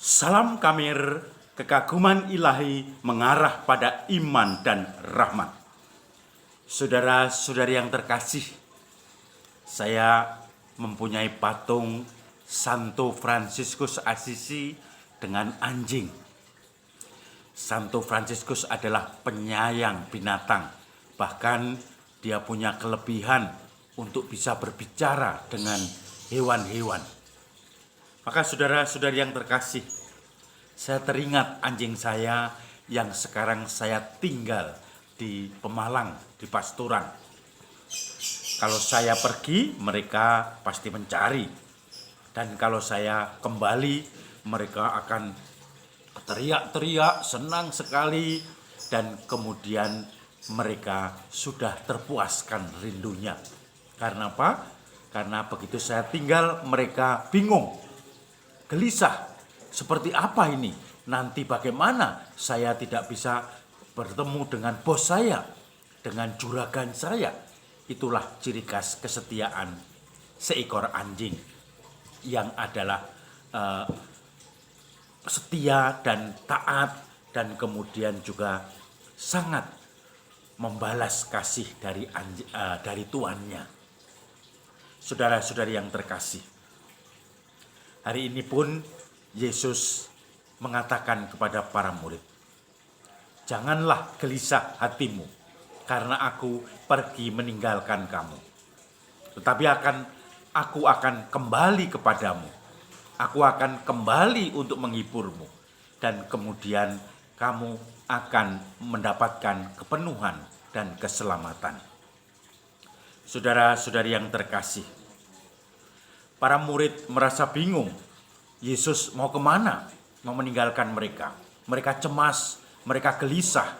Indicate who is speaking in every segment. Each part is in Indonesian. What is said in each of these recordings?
Speaker 1: Salam Kamir, kekaguman ilahi mengarah pada iman dan rahmat. Saudara-saudari yang terkasih, saya mempunyai patung Santo Fransiskus Assisi dengan anjing. Santo Fransiskus adalah penyayang binatang, bahkan dia punya kelebihan untuk bisa berbicara dengan hewan-hewan. Maka saudara-saudari yang terkasih, saya teringat anjing saya yang sekarang saya tinggal di Pemalang, di Pasturan. Kalau saya pergi, mereka pasti mencari. Dan kalau saya kembali, mereka akan teriak-teriak, senang sekali. Dan kemudian mereka sudah terpuaskan rindunya. Karena apa? Karena begitu saya tinggal, mereka bingung. Gelisah, seperti apa ini? Nanti bagaimana saya tidak bisa bertemu dengan bos saya, dengan juragan saya? Itulah ciri khas kesetiaan seekor anjing yang adalah setia dan taat dan kemudian juga sangat membalas kasih dari tuannya. Saudara-saudari yang terkasih, hari ini pun Yesus mengatakan kepada para murid, "Janganlah gelisah hatimu, karena aku pergi meninggalkan kamu. Tetapi aku akan kembali kepadamu. Aku akan kembali untuk menghiburmu. Dan kemudian kamu akan mendapatkan kepenuhan dan keselamatan." Saudara-saudari yang terkasih, para murid merasa bingung. Yesus mau kemana? Mau meninggalkan mereka. Mereka cemas, mereka gelisah.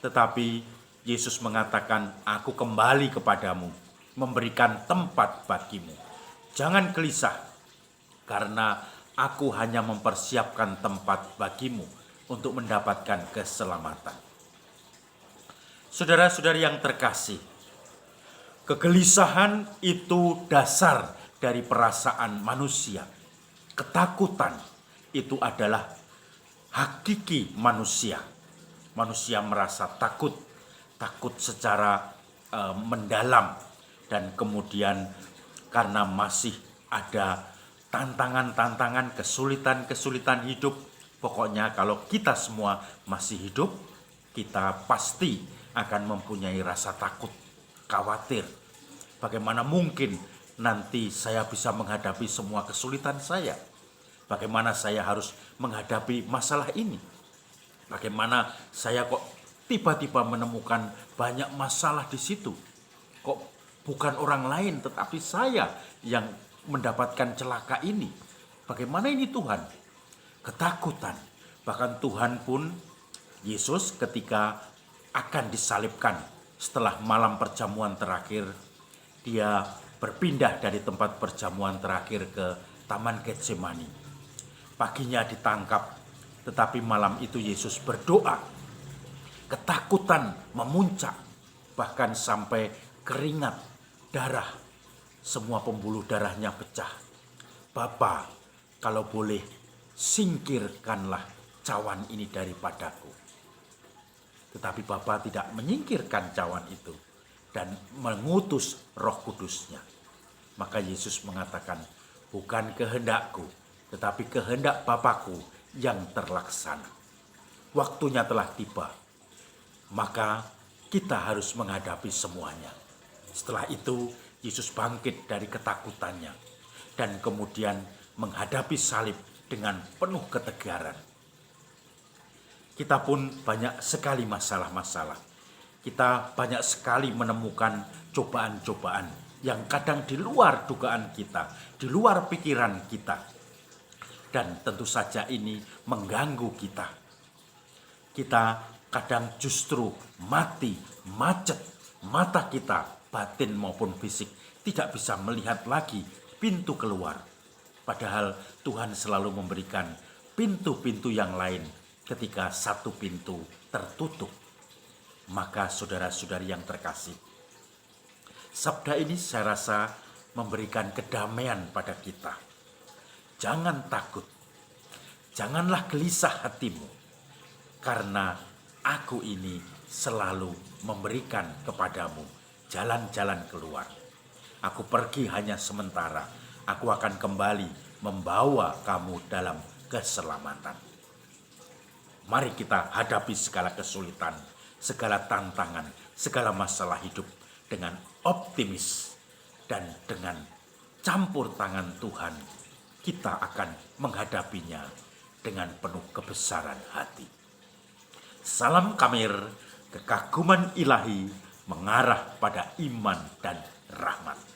Speaker 1: Tetapi Yesus mengatakan, "Aku kembali kepadamu, memberikan tempat bagimu. Jangan gelisah, karena aku hanya mempersiapkan tempat bagimu untuk mendapatkan keselamatan." Saudara-saudari yang terkasih, kegelisahan itu dasar dari perasaan manusia. Ketakutan itu adalah hakiki manusia. Manusia merasa takut secara mendalam, dan kemudian karena masih ada tantangan-tantangan, kesulitan-kesulitan hidup. Pokoknya kalau kita semua masih hidup, kita pasti akan mempunyai rasa takut, khawatir. Bagaimana mungkin nanti saya bisa menghadapi semua kesulitan saya? Bagaimana saya harus menghadapi masalah ini? Bagaimana saya kok tiba-tiba menemukan banyak masalah di situ? Kok bukan orang lain tetapi saya yang mendapatkan celaka ini? Bagaimana ini Tuhan? Ketakutan. Bahkan Tuhan pun, Yesus ketika akan disalibkan setelah malam perjamuan terakhir, dia berpindah dari tempat perjamuan terakhir ke Taman Getsemani. Paginya ditangkap, tetapi malam itu Yesus berdoa. Ketakutan memuncak, bahkan sampai keringat, darah, semua pembuluh darahnya pecah. "Bapa, kalau boleh, singkirkanlah cawan ini daripadaku." Tetapi Bapa tidak menyingkirkan cawan itu dan mengutus Roh Kudusnya. Maka Yesus mengatakan, "Bukan kehendakku, tetapi kehendak Bapakku yang terlaksana." Waktunya telah tiba, maka kita harus menghadapi semuanya. Setelah itu, Yesus bangkit dari ketakutannya dan kemudian menghadapi salib dengan penuh ketegaran. Kita pun banyak sekali masalah-masalah. Kita banyak sekali menemukan cobaan-cobaan yang kadang di luar dugaan kita, di luar pikiran kita. Dan tentu saja ini mengganggu kita. Kita kadang justru macet mata kita, batin maupun fisik, tidak bisa melihat lagi pintu keluar. Padahal Tuhan selalu memberikan pintu-pintu yang lain ketika satu pintu tertutup. Maka saudara-saudari yang terkasih, sabda ini saya rasa memberikan kedamaian pada kita. Jangan takut, Janganlah gelisah hatimu, karena aku ini selalu memberikan kepadamu jalan-jalan keluar. Aku pergi hanya sementara, aku akan kembali membawa kamu dalam keselamatan. Mari kita hadapi segala kesulitan, segala tantangan, segala masalah hidup dengan optimis dan dengan campur tangan Tuhan. Kita akan menghadapinya dengan penuh kebesaran hati. Salam Kamir, kekaguman ilahi mengarah pada iman dan rahmat.